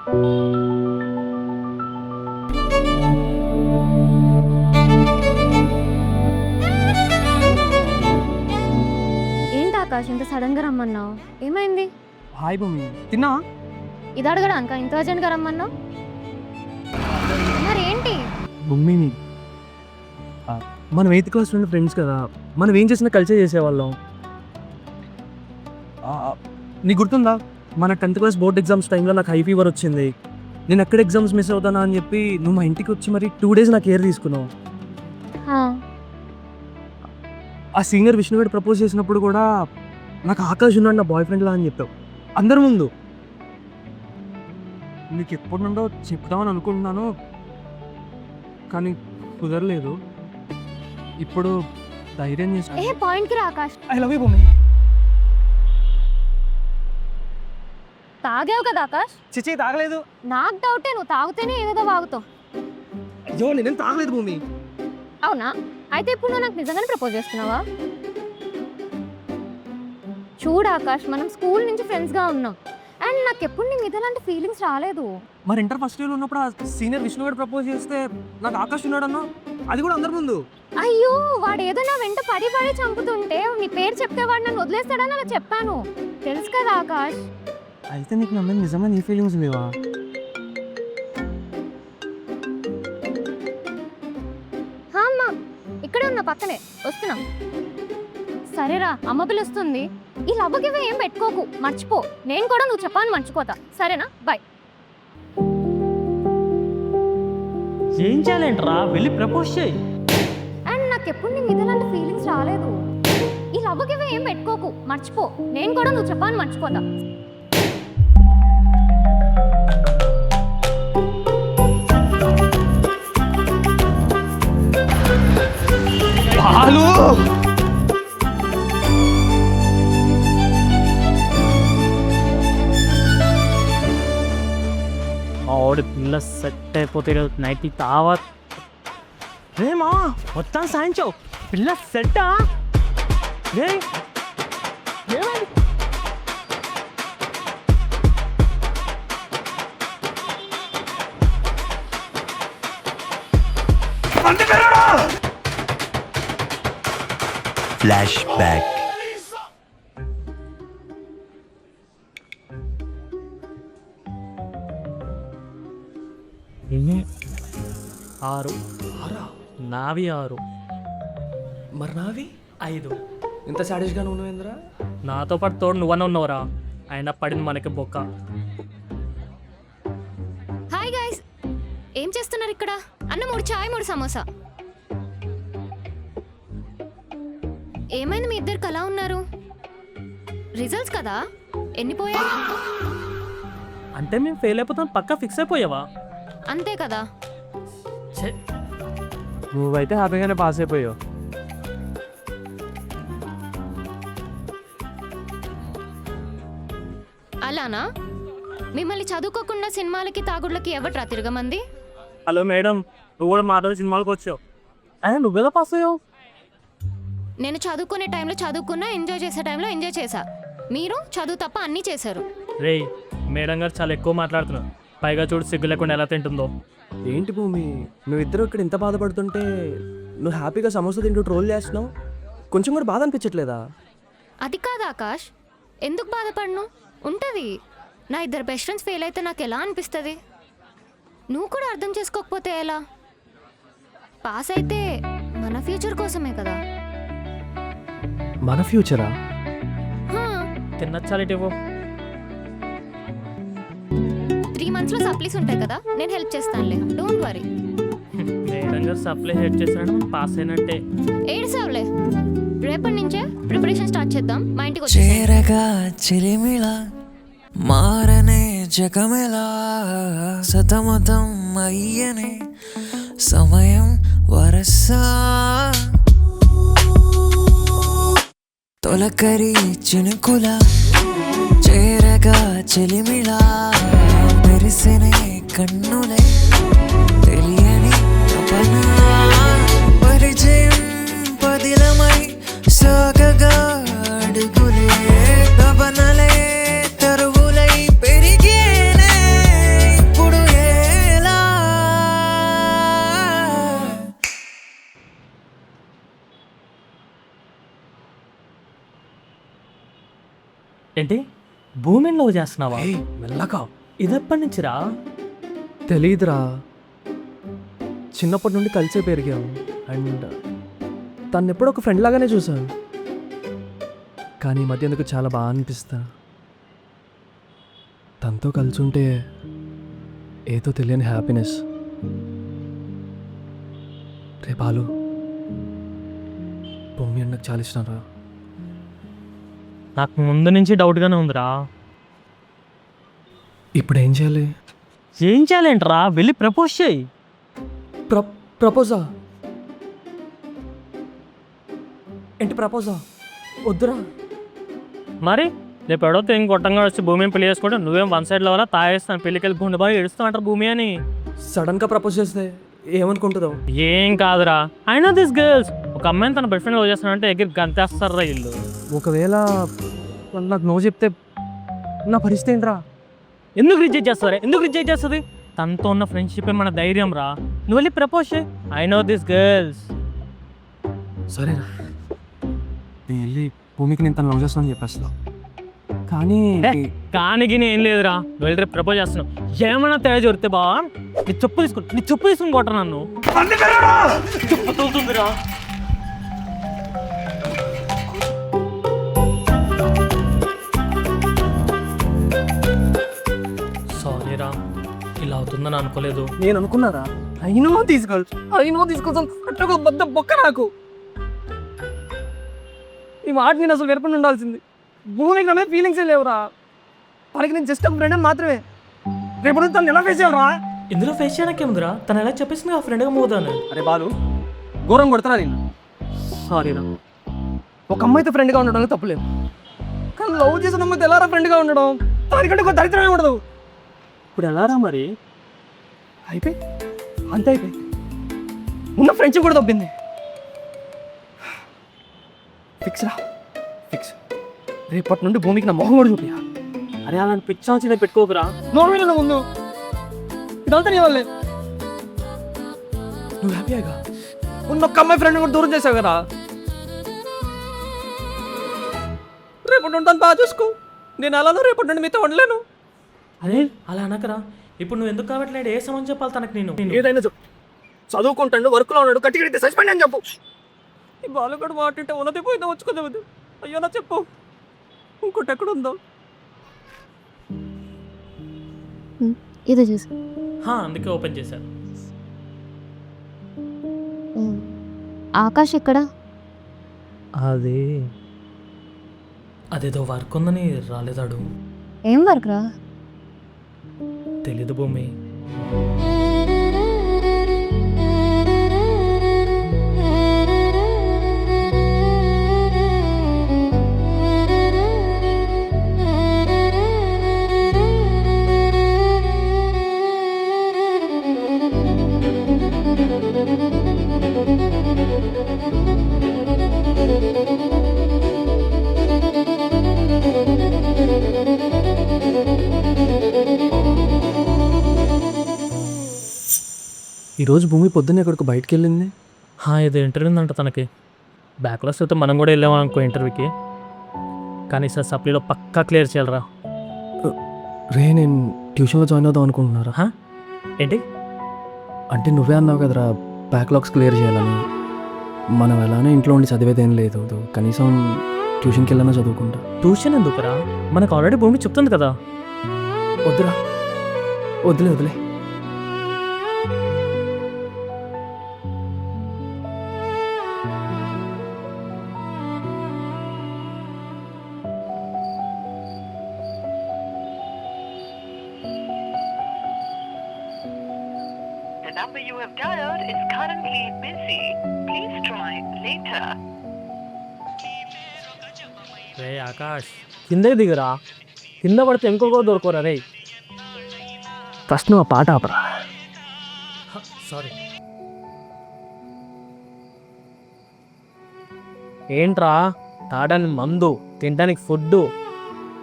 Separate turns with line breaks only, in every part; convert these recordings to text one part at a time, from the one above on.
ఏంటి ఆకాష్ ఇంత సడన్గా రమ్మన్నావు? ఏమైంది?
హాయ్ భూమి, తిన్నావా?
ఇది అడగడానికి ఇంత అర్జెంట్గా రమ్మన్నావు? మరి ఏంటి?
భూమిని మనం 8th క్లాస్ నుండి ఫ్రెండ్స్ కదా, మనం ఏం చేసినా కలిసే చేసేవాళ్ళం. నీకు గుర్తుందా మన 10th క్లాస్ బోర్డ్ ఎగ్జామ్స్ టైంలో నాకు హై ఫీవర్ వచ్చింది. నేను ఎక్కడ ఎగ్జామ్స్ మిస్ అవుతానా అని చెప్పి నువ్వు మా ఇంటికి వచ్చి మరి 2 days నా కేర్ తీసుకున్నావు. ఆ సీనియర్ విష్ణుగడ్ ప్రపోజ్ చేసినప్పుడు కూడా నాకు ఆకాష్ ఉన్నాడు నా బాయ్ ఫ్రెండ్లా అని చెప్పావు అందరి ముందు. నీకు ఎప్పటి నుండో చెప్తామని అనుకుంటున్నాను కానీ కుదరలేదు. ఇప్పుడు ధైర్యం చేసి
పాయింట్కి రా ఆకాష్.
ఐ లవ్ యూ భూమి.
తాగావు కదా ఆకాష్?
చిచి తాగలేదు.
నాకు డౌటే, నువ్వు తాగితేనే ఏదేదో వాగుతావు.
అయ్యో నేనేం తాగలేదు భూమి.
అవునా? అయితే ఇప్పుడు నువ్వు నాకు నిజంగానే ప్రపోజ్ చేస్తున్నావా? చూడు ఆకాష్, మనం స్కూల్ నుంచి ఫ్రెండ్స్గా ఉన్నాం అండ్ నాకు ఎప్పుడు నీ మీద అలాంటి ఫీలింగ్స్ రాలేదు.
మరి ఇంటర్ ఫస్ట్ ఇయర్లో ఉన్నప్పుడు ఆ సీనియర్ విష్ణుగడ్ ప్రపోజ్ చేస్తే నాకు ఆకాష్ ఉన్నాడన్నా, అది కూడా అందరి ముందు.
అయ్యో వాడు ఏదో నా వెంట పడి చంపుతుంటే నీ పేరు చెప్తే వాడు నన్ను వదిలేస్తాడని అలా చెప్పాను. తెలుసు కదా ఆకాష్.
అయితే నీకు నమ్మని నిజంగా నీ ఫీలింగ్స్ లేవా?
అమ్మా ఇక్కడే ఉన్నా, పక్కనే వస్తున్నా. సరేరా, అమ్మ పిలుస్తుంది. ఈ లవ్వుకి ఏం పెట్టుకోకు, మర్చిపో. నేను కూడా నువ్వు చెప్పాలని మర్చిపోతా, సరేనా? బాయ్.
ఏం చేయాలంటరా? వెళ్ళి ప్రపోజ్ చేయి.
అండ్ నాకు ఎప్పుడు నీ మీద అలాంటి ఫీలింగ్స్ రాలేదు. ఈ లవ్వుకి ఏం పెట్టుకోకు, మర్చిపో. నేను కూడా నువ్వు చెప్పాలని మర్చిపోతా.
ఆవిడ పిల్ల సెట్ అయిపోతే నైట్ తావా రేమా మొత్తం సాయించావు. పిల్ల సెట్టా? రే ఏమైంది?
Flash back.
ఆరు నావి 6.
మరి నావి
5.
ఇంత సాడిష్గా నువ్వు ఏంద్రా?
నాతో పాటు తోడు నువ్వనే ఉన్నావురా. అయినా పడింది మనకి బొక్క.
హాయ్ గైస్, ఏం చేస్తున్నారు ఇక్కడ? అన్న 3 చాయ్ 3 సమోసా. ఏమైంది మీ ఇద్దరికి అలా ఉన్నారు? రిజల్ట్స్ కదా, ఎన్ని పోయాయి?
అంటే మేము ఫెయిల్ అయిపోతాం పక్కా ఫిక్స్ అయిపోయావా?
అంతే కదా.
నువ్వైతే హ్యాపీగానే పాస్ అయిపోయావు.
అలానా? మిమ్మల్ని చదువుకోకుండా సినిమాలకి తాగుళ్ళకి ఎవట్రా తిరగమంది?
హలో మేడం, నువ్వు కూడా మాతో సినిమాలకు వచ్చావు. అయినా నువ్వేదో పాస్ అయ్యావు.
నేను చదువుకునే టైంలో చదువుకున్నా, ఎంజాయ్ చేసే టైంలో ఎంజాయ్ చేశా. మీరు చదువు తప్ప అన్నీ చేశారు.
రే మేడం గారు చాలా ఎక్కువ మాట్లాడుతున్నారు. పైగా చూడు సిగ్గు లేకుండా ఎలా తింటుందో.
ఏంటి భూమి, నువ్విద్దరు ఇక్కడ ఇంత బాధపడుతుంటే నువ్వు హ్యాపీగా సమోసా తింటూ ట్రోల్ చేస్తున్నావు. కొంచెం కూడా బాధ అనిపించట్లేదా?
అది కాదు ఆకాష్, ఎందుకు బాధపడను? ఉంటుంది. నా 2 బెస్ట్ ఫ్రెండ్స్ ఫెయిల్ అయితే నాకు ఎలా అనిపిస్తుంది? నువ్వు కూడా అర్థం చేసుకోకపోతే ఎలా? పాస్ అయితే మన ఫ్యూచర్ కోసమే కదా.
మన ఫ్యూచరా?
తిన్నచ్చాలిటివో.
3 monthsలో సప్లీస్ ఉంటాయి కదా, నేను హెల్ప్ చేస్తానులే, డోంట్ వరీ.
మేడం గారు సప్లై హెడ్ చేసినట్టు మనం పాస్ అయినట్టే.
ఏడ్సావులే, రేపటి నుంచే ప్రిపరేషన్ స్టార్ట్ చేద్దాం. మా ఇంటికి
చేరగా చిలిమిలా మారనే జగమెలా సతమతం అయ్యనే సమయం వరసా తొలకరి చినుకుల చేరగా చెలిమిళా మెరిసెనే కన్నులే తెలియని తపన పరిచయం పదిలమై సాగగా అడుగులే తపనలే తరువులై పెరిగేనే
ఏంటి భూమిని లవ్ చేస్తున్నావా?
ఏయ్ మెల్లగా.
ఇది ఎప్పటి నుంచిరా?
తెలీదురా, చిన్నప్పటి నుండి కలిసే పెరిగాం. అండ్ తను ఎప్పుడో ఒక ఫ్రెండ్ లాగానే చూసాను, కానీ ఈ మధ్య ఎందుకు చాలా బాగా అనిపిస్తా. తనతో కలిసి ఉంటే ఏదో తెలియని హ్యాపీనెస్. రే బాలు, భూమి అన్నకు చాలా ఇష్టం రా.
నాకు ముందు నుంచి డౌట్గానే ఉందిరా.
ఇప్పుడు ఏం చేయాలి?
ఏం చేయాలేంట్రా? వెళ్ళి ప్రపోజ్ చేయి.
ప్రపోజా? ఏంటి ప్రపోజా? వద్దురా.
మరి రేపు ఎడో ఇంకొట్టంగా వచ్చి భూమిని పెళ్లి చేసుకుంటే నువ్వేం వన్ సైడ్ లెవెలా తాగేస్తాను పెళ్ళికి వెళ్ళి గుండె బాగా ఏడుస్తా అంటారు భూమి అని.
సడన్గా ప్రపోజ్ చేస్తే ఏమనుకుంటుందో?
ఏం కాదురా, ఐ నో దిస్ గర్ల్స్. ఒక అమ్మాయిని తన బెస్ట్ ఫ్రెండ్ లవ్ చేస్తానంటే ఎగిరి గంతేస్తారా వీళ్ళు.
ఒకవేళ వాళ్ళు నాకు నో చెప్తే నా పరిస్థితి ఏంట్రా?
ఎందుకు రిజెక్ట్ చేస్తారా? ఎందుకు రిజెక్ట్ చేస్తుంది? తనతో ఉన్న ఫ్రెండ్షిప్ మన ధైర్యం రా. నువ్వు వెళ్ళి ప్రపోజ్ చేయి. I know this girls.
సరేనా, నేను వెళ్ళి భూమికి నేను తను లవ్ చేస్తానని చెప్పేస్తా. కానీ
కానీ ఏం లేదురా, నువ్వు వెళ్ళి రేపు ప్రపోజ్ చేస్తున్నావు. ఏమైనా తేడా జొరితే బా నీ చెప్పు తీసుకుని కొట్ట నన్ను. చెప్పు తోలుతుందిరా. సారీరా, ఇలా అవుతుందని అనుకోలేదు.
నేను అనుకున్నారా? అయినో తీసుకొస్తాం అట్టకు బద్ద బొక్క నాకు. ఈ మాట నేను అసలు వెరపడి ఉండాల్సింది. భూమికి నా మీద ఫీలింగ్సే లేవురా. వాళ్ళకి నేను జస్ట్ ఒక ఫ్రెండ్ అని మాత్రమే. రేపు తను ఎలా ఫేస్ చేయాలరా?
ఇందులో ఫేస్ చేయడానికి ఏముందిరా? తను ఎలా చెప్పేసింది ఆ ఫ్రెండ్గా మోదాను.
అరే బాలు, ఘోరం కొడతారా నేను? సారీరా. ఒక అమ్మాయితో ఫ్రెండ్గా ఉండడం తప్పులేదు, కానీ లవ్ చేసిన అమ్మాయితో ఎలా ఫ్రెండ్గా ఉండడం? దానికంటే ఒక దరిద్రమే ఉండదు.
ఇప్పుడు ఎలారా మరి?
అయిపోయి అంతే అయిపోయి ఉన్న ఫ్రెండ్షిప్ కూడా తప్పింది. ఫిక్స్ రా, ఫిక్స్. రేపటి నుండి భూమికి నా మొహం కూడా చూపియా.
అరే అలాంటి పిచ్చా చిన్న పెట్టుకోకురా.
నోర్మల్ నా ముందు ఇదంతా నీ వల్లే. నువ్వు హ్యాపీగా ఉన్న ఒక్క అమ్మాయి ఫ్రెండ్ కూడా దూరం చేసావు కదా. రేపటి నుండి బాగా చూసుకో. నేను అలానో రేపటి నుండి మీతో ఉండలేను.
అరే అలా అనకరా. ఇప్పుడు నువ్వు ఎందుకు కావట్లేదు? ఏ సమయం చెప్పాలి తనకు? నేను
ఏదైనా చెప్పు. చదువుకుంటాడు, వర్క్లో ఉన్నాడు, కట్టికడితే సస్పెండ్ అని చెప్పు. ఈ బాలుగడు మాట్లాడితే ఉన్నది పోయిందో వచ్చుకోదు. అయ్యో నా చెప్పు, ఇంకోటి ఎక్కడ ఉందో.
ఇది చూసి
అందుకే ఓపెన్ చేశాను.
ఆకాష్ ఎక్కడ?
అదేదో వర్క్ ఉందని రాలేదాడు.
ఏం వర్క్ రా?
తెలీదు భూమి.
ఈరోజు భూమి పొద్దున్నే ఎక్కడికి బయటకు వెళ్ళింది.
ఇది ఇంటర్వ్యూ ఉందంట తనకి. బ్యాక్లాగ్స్ అయితే మనం కూడా వెళ్ళాము అనుకో ఇంటర్వ్యూకి. కానీ సార్ సప్లీలో పక్కా క్లియర్ చేయాలరా.
రే, నేను ట్యూషన్లో జాయిన్ అవుదాం అనుకుంటున్నారా?
ఏంటి
అంటే నువ్వే అన్నావు కదరా బ్యాక్లాగ్స్ క్లియర్ చేయాలని. మనం ఎలానే ఇంట్లో ఉండి చదివేదేం లేదు, కనీసం ట్యూషన్కి వెళ్ళానో చదువుకుంటా.
ట్యూషన్ ఎందుకురా? మనకు ఆల్రెడీ భూమి చెప్తుంది కదా.
వద్దురా, వదిలే.
The number you have dialed is currently busy. Please try later.
రే ఆకాష్, కిందకి దిగురా. కింద పడితే ఇంకొక దొరకరా రే.
ఫస్ట్ నువ్వు ఆ పాట ఆపరా.
సారీ. ఏంట్రా, తాగడానికి మందు, తినడానికి ఫుడ్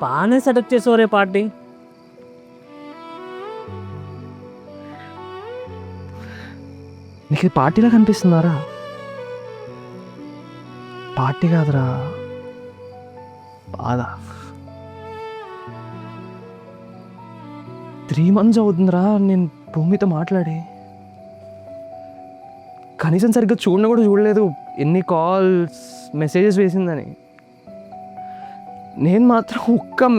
బాగానే సెటప్ చేసేవారే పార్టీ.
నీకు ఇది పార్టీలా కనిపిస్తున్నారా? పార్టీ కాదురా, బాధ. 3 months అవుతుందిరా నేను భూమితో మాట్లాడి. కనీసం సరిగ్గా కూడా చూడలేదు ఎన్ని కాల్స్ మెసేజెస్ వేసిందని. నేను మాత్రం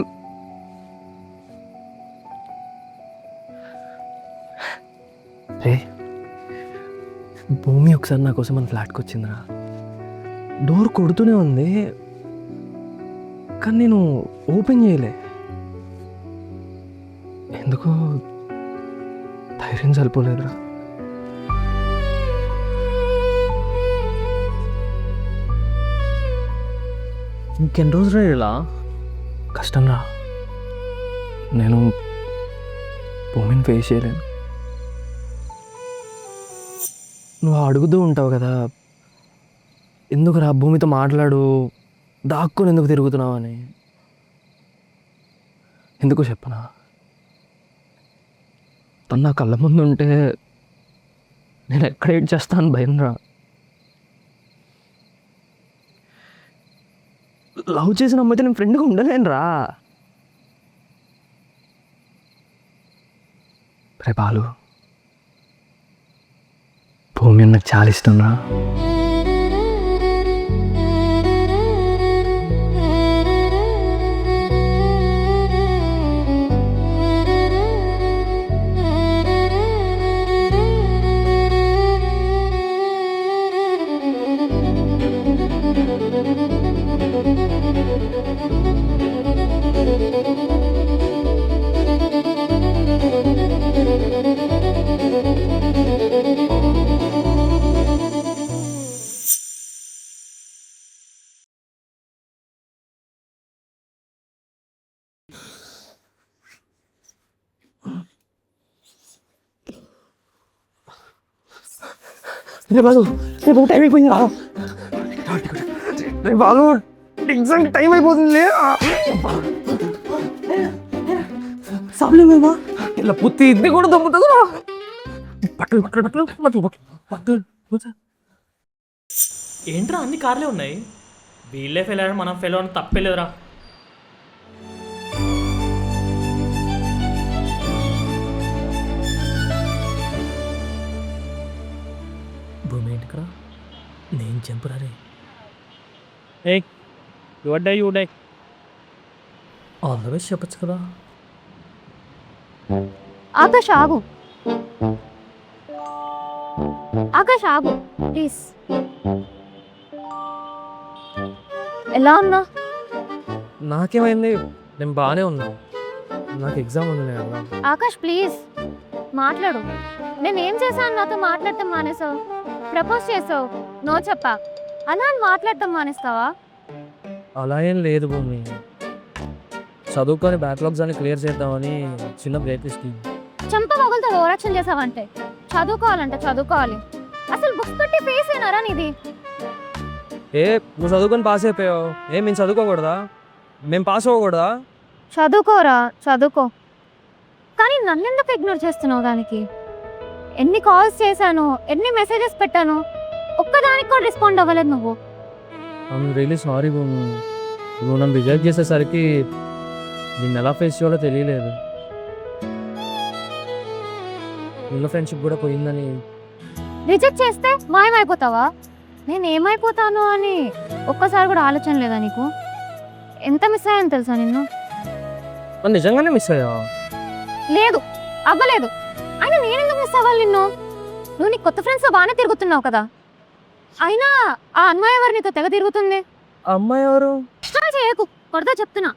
రే భూమి ఒకసారి నా కోసం మన ఫ్లాట్కి వచ్చిందిరా. డోర్ కొడుతూనే ఉంది కానీ నేను ఓపెన్ చేయలే. ఎందుకో ధైర్యం సరిపోలేదురా. ఇంకెన్ని రోజులు ఇలా కష్టం రా. నేను భూమిని ఫేస్ చేయలేను. నువ్వు అడుగుతూ ఉంటావు కదా ఎందుకు రా భూమితో మాట్లాడు, దాక్కుని ఎందుకు తిరుగుతున్నావు అని. ఎందుకు చెప్పనా, తను నా కళ్ళ ముందు ఉంటే నేను ఎక్కడ ఏడ్ చేస్తాను భయం రా. లవ్ చేసిన అమ్మాయితే నేను ఫ్రెండ్గా ఉండలేను రా. రే బాలు, భూమి నాకు చాలా ఇష్టం రా. రే బాలు, రేపు టైం అయిపోయింది రా. రే బాలు, ఎగ్జామ్ టైం అయిపోతుంది. సాలేమేమా ఇలా పుత్తి ఇది కూడా దమ్ముతుందా? బట్టలు బట్టలు బట్టలు బట్టలు బట్టలు.
ఏంట్రా అన్ని కార్లే ఉన్నాయి, వీళ్ళే ఫెయిల్ అయ్యారు, మనం ఫెయిల్ అవ్వడం తప్పే లేదురా. భూమి ఏంటికరా, నేను చెంపురా రే. ఏ యువడ్డా యువడే ఆల్ ద బెస్ట్ చెప్పచ్చు కదా.
ఆకాష్ ఆగు, ఆకాష్ ఆగు ప్లీజ్. ఎలా ఉన్నా?
నాకేమైంది, నేను బాగానే ఉన్నా. నాకు ఎగ్జామ్ ఉంది కదా.
ఆకాష్ ప్లీజ్ మాట్లాడు. నేనేం చేశాను నాతో మాట్లాడటం మానేసావు? ప్రపోజ్ చేసావు, నో చెప్పా, అలా అని మాట్లాడటం మానేస్తావా?
అలా ఏం లేదు భూమి, చదువుకొని బ్యాక్లాగ్స్ అని క్లియర్ చేద్దామని చిన్న బ్రేక్ తీసుకుంది.
చంప మొగలతో ఓవరాక్షన్ చేసావంటే చదువుకోవాలంటే చదువుకోవాలి. అసలు బుక్స్ పెట్టి ఫేస్ అయినారా నీది?
ఏ నువ్వు చదువుకొని పాస్ అయిపోయావు, ఏం మేము చదువుకోకూడదా? మేము పాస్ అవ్వకూడదా?
చదువుకోరా చదువుకో, కానీ నన్ను ఎందుకు ఇగ్నోర్ చేస్తున్నావు? దానికి ఎన్ని కాల్స్ చేశాను, ఎన్ని మెసేజెస్ పెట్టాను, ఒక్కదానికి కూడా రెస్పాండ్ అవ్వలేదు నువ్వు.
ఐఎమ్ రియలీ సారీ భూమి, నువ్వు నన్ను రిజెక్ట్ చేసేసరికి నిన్ను ఎలా ఫేస్ చేయాలో తెలియలేదు. నిన్న ఫ్రెండ్షిప్ కూడా పోయిందని.
రిజెక్ట్ చేస్తే మాయమైపోతావా? నేను ఏమైపోతాను అని ఒక్కసారి కూడా ఆలోచన లేదా నీకు? ఎంత మిస్ అయ్యాను తెలుసా నిన్ను?
నన్ను నిజంగానే మిస్ అయ్యా?
లేదు, అవ్వలేదు. అయినా నేనెందుకు మిస్ అవ్వాలి నిన్ను? నువ్వు నీ కొత్త ఫ్రెండ్స్తో బాగానే తిరుగుతున్నావు కదా. అయినా ఆ అమ్మాయి ఎవరు నీతో తెగ తిరుగుతుంది?
అమ్మాయి ఎవరు?
ఇష్టాలు చేయకు, కొడతా చెప్తున్నా.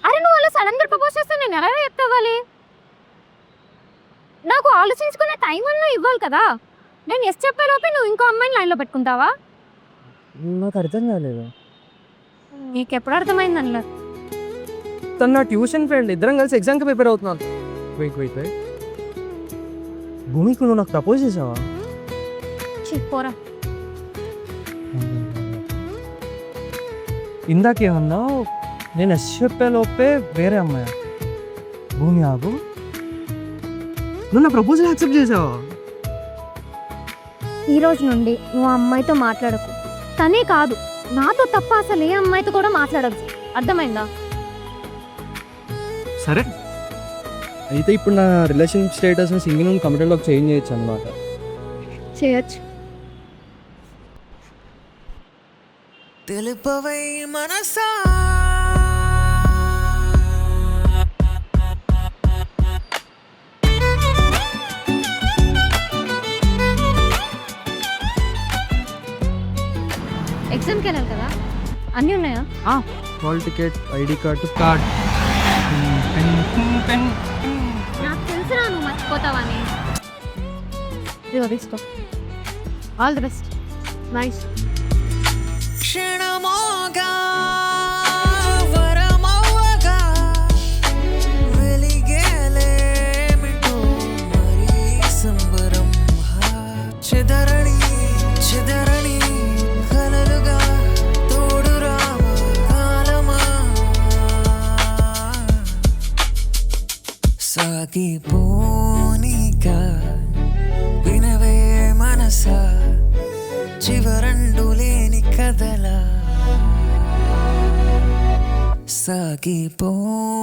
అరే నువ్వు అలా సడన్ గా ప్రపోజ్ చేస్తే నేను ఎలా ఎత్తవ్వాలి? నాకు ఆలోచించుకునే టైం అన్నా ఇవ్వాలి కదా. నేను ఎస్ చెప్పే లోపే నువ్వు ఇంకో అమ్మాయిని లైన్లో పెట్టుకుంటావా?
నాకు అర్థం కాలేదు.
నీకు ఎప్పుడు అర్థమైంది అన్నది?
తను నా ట్యూషన్ ఫ్రెండ్, ఇద్దరం కలిసి ఎగ్జామ్కి ప్రిపేర్ అవుతున్నాను. వెయిట్ వెయిట్ వెయిట్, భూమికి నువ్వు నాకు ప్రపోజ్ చేసావా?
పోరా.
ఇందాకేమన్నావు? నేను ఎస్ చెప్పే లోపే వేరే అమ్మాయి. భూమి ఆగు, నువ్వు నా ప్రపోజల్ యాక్సెప్ట్ చేసావా?
ఈ రోజు నుండి నువ్వు ఆ అమ్మాయితో మాట్లాడకు. తనే కాదు, నాతో తప్ప అసలు ఏ అమ్మాయితో కూడా మాట్లాడద్దు, అర్థమైందా?
సరే, అయితే ఇప్పుడు నా రిలేషన్షిప్ స్టేటస్ని సింగిల్ కంప్యూటర్లోకి చేంజ్ చేయొచ్చు అనమాట.
చేయొచ్చు.
తెలుపవై మనసా
ఎగ్జామ్కి వెళ్ళాలి కదా, అన్నీ ఉన్నాయా?
Hall ticket, ID card, card, pen.
నాకు తెలుసురా నువ్వు మర్చిపోతావని. ఇదిగో తీసుకో. All the best. నైస్.
క్షణమోగా వరమవ్వగా వెలిగేలేమిటో మరీ సంబరం. చెదరని చెదరని కలలుగా తోడురా కాలమా. సాగిపోనిక వినవే మనసా చివరండు లేని కదలా. సాగిపోనిక